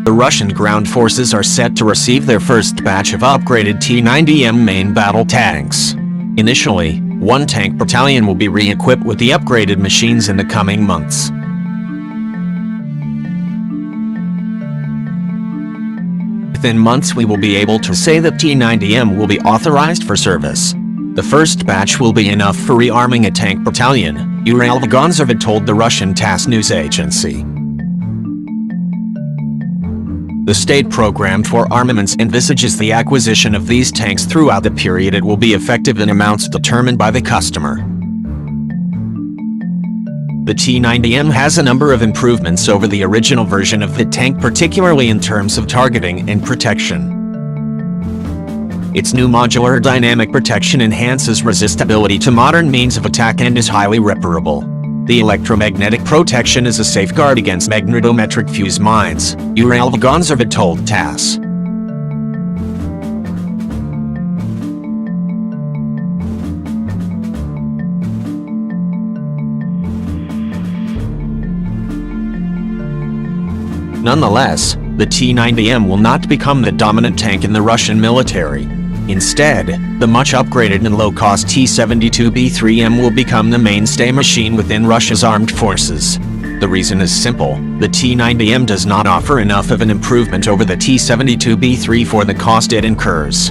The Russian ground forces are set to receive their first batch of upgraded T-90M main battle tanks. Initially, one tank battalion will be re-equipped with the upgraded machines in the coming months. Within months we will be able to say that T-90M will be authorized for service. The first batch will be enough for rearming a tank battalion, Uralvagonzervid told the Russian TASS news agency. The state program for armaments envisages the acquisition of these tanks throughout the period it will be effective in amounts determined by the customer. The T-90M has a number of improvements over the original version of the tank, particularly in terms of targeting and protection. Its new modular dynamic protection enhances resistibility to modern means of attack and is highly reparable. The electromagnetic protection is a safeguard against magnetometric fuse mines, Uralvagonzervid told TASS. Nonetheless, the T-90M will not become the dominant tank in the Russian military. Instead, the much upgraded and low-cost T-72B3M will become the mainstay machine within Russia's armed forces. The reason is simple: the T-90M does not offer enough of an improvement over the T-72B3 for the cost it incurs.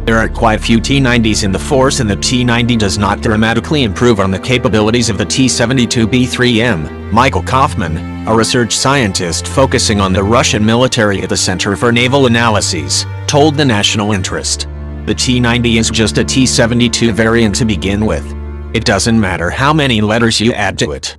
There are quite a few T-90s in the force, and the T-90 does not dramatically improve on the capabilities of the T-72B3M, Michael Kaufman, a research scientist focusing on the Russian military at the Center for Naval Analyses, told the National Interest. The T-90 is just a T-72 variant to begin with. It doesn't matter how many letters you add to it.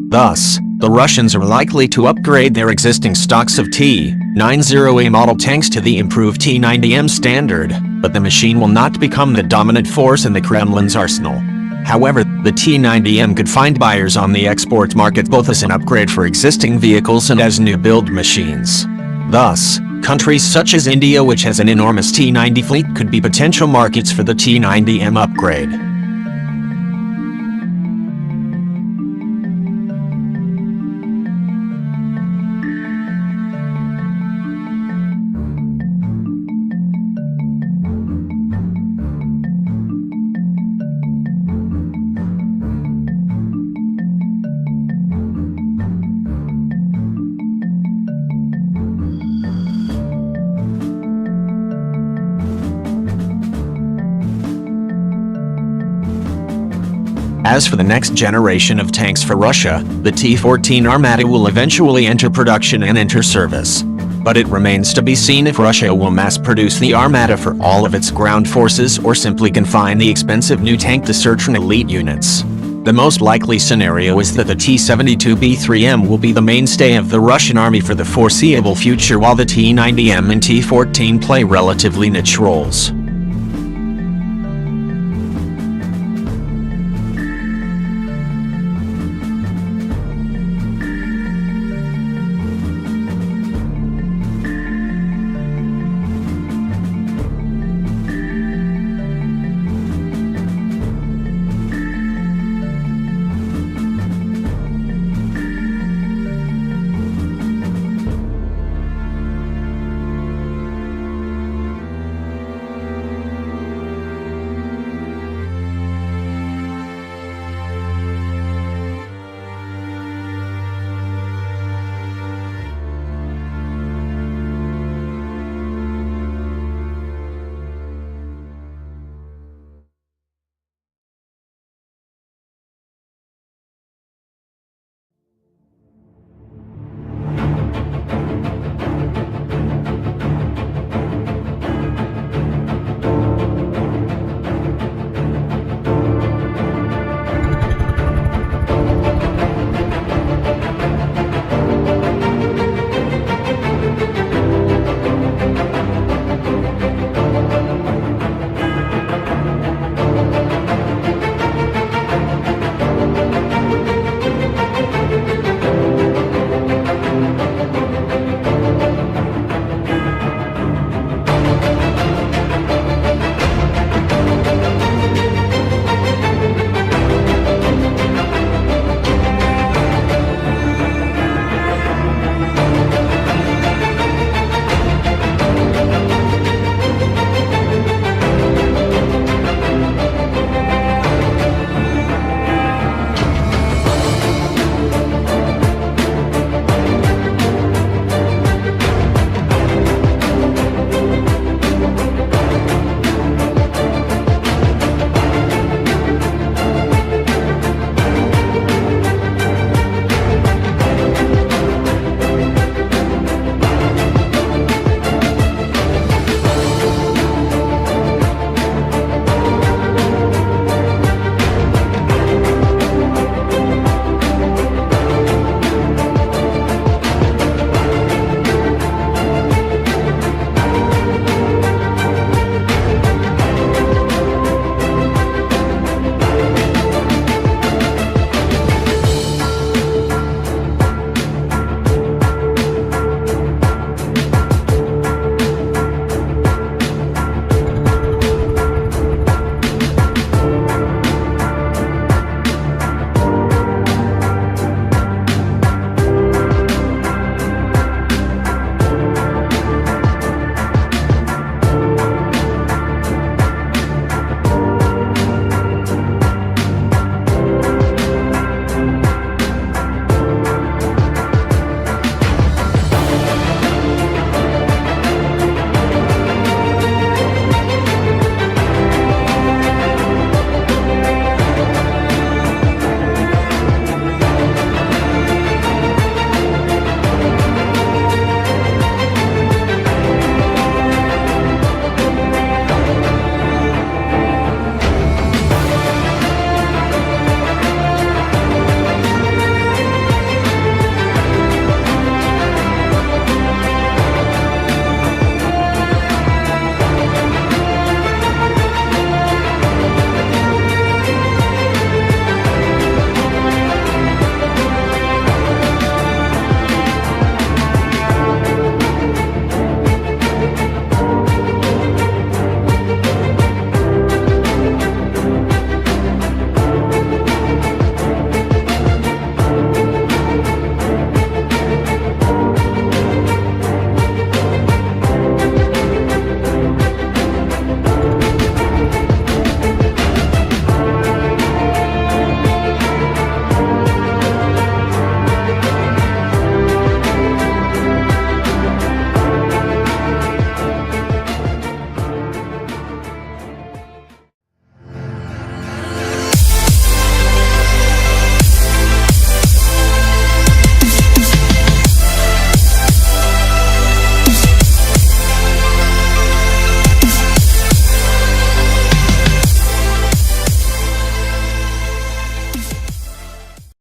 Thus, the Russians are likely to upgrade their existing stocks of T-90A model tanks to the improved T-90M standard, but the machine will not become the dominant force in the Kremlin's arsenal. However, the T-90M could find buyers on the export market both as an upgrade for existing vehicles and as new build machines. Thus, countries such as India, which has an enormous T-90 fleet, could be potential markets for the T-90M upgrade. As for the next generation of tanks for Russia, the T-14 Armata will eventually enter production and enter service. But it remains to be seen if Russia will mass-produce the Armata for all of its ground forces or simply confine the expensive new tank to certain elite units. The most likely scenario is that the T-72B3M will be the mainstay of the Russian army for the foreseeable future, while the T-90M and T-14 play relatively niche roles.